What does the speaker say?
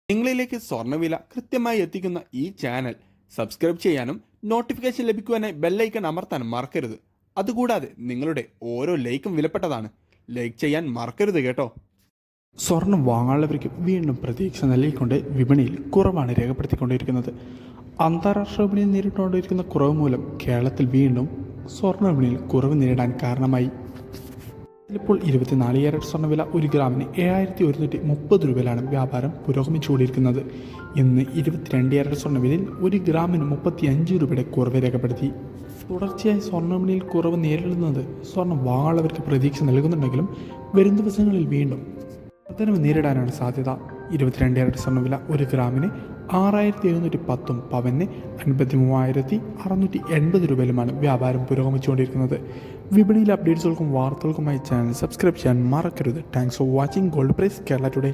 നിങ്ങളിലേക്ക് സ്വർണ്ണവില കൃത്യമായി എത്തിക്കുന്ന ഈ ചാനൽ സബ്സ്ക്രൈബ് ചെയ്യാനും നോട്ടിഫിക്കേഷൻ ലഭിക്കുവാനായി ബെല്ലൈക്കൺ അമർത്താനും മറക്കരുത്. അതുകൂടാതെ നിങ്ങളുടെ ഓരോ ലൈക്കും വിലപ്പെട്ടതാണ്. ലൈക്ക് ചെയ്യാൻ മറക്കരുത് കേട്ടോ. സ്വർണം വാങ്ങാനുള്ളവർക്ക് വീണ്ടും പ്രതീക്ഷ നൽകിക്കൊണ്ട് വിപണിയിൽ കുറവാണ് രേഖപ്പെടുത്തിക്കൊണ്ടിരിക്കുന്നത്. അന്താരാഷ്ട്ര വിപണിയിൽ നേരിട്ടുകൊണ്ടിരിക്കുന്ന കുറവ് മൂലം കേരളത്തിൽ വീണ്ടും സ്വർണ്ണ വിപണിയിൽ കുറവ് നേരിടാൻ കാരണമായി. ഇപ്പോൾ 24 ക്യാരറ്റ് സ്വർണ്ണവില 1 ഗ്രാമിന് 7130 രൂപയിലാണ് വ്യാപാരം പുരോഗമിച്ചുകൊണ്ടിരിക്കുന്നത്. ഇന്ന് 22 ക്യാരറ്റ് സ്വർണ്ണവിലയിൽ 1 ഗ്രാമിന് 35 രൂപയുടെ കുറവ് രേഖപ്പെടുത്തി. തുടർച്ചയായി സ്വർണ്ണവിപണിയിൽ കുറവ് നേരിടുന്നത് സ്വർണം വാങ്ങാനുള്ളവർക്ക് പ്രതീക്ഷ നൽകുന്നുണ്ടെങ്കിലും വരും ദിവസങ്ങളിൽ വീണ്ടും വർധനവ് നേരിടാനാണ് സാധ്യത. 22 ക്യാരറ്റ് സ്വർണ്ണവില 1 ഗ്രാമിന് 6710 പവന് 53,680 രൂപയിലുമാണ് വ്യാപാരം പുരോഗമിച്ചുകൊണ്ടിരിക്കുന്നത്. വിപണിയിലെ അപ്ഡേറ്റ്സുകൾക്കും വാർത്തകൾക്കുമായി ചാനൽ സബ്സ്ക്രൈബ് ചെയ്യാൻ മറക്കരുത്. Thanks for watching gold price Kerala today.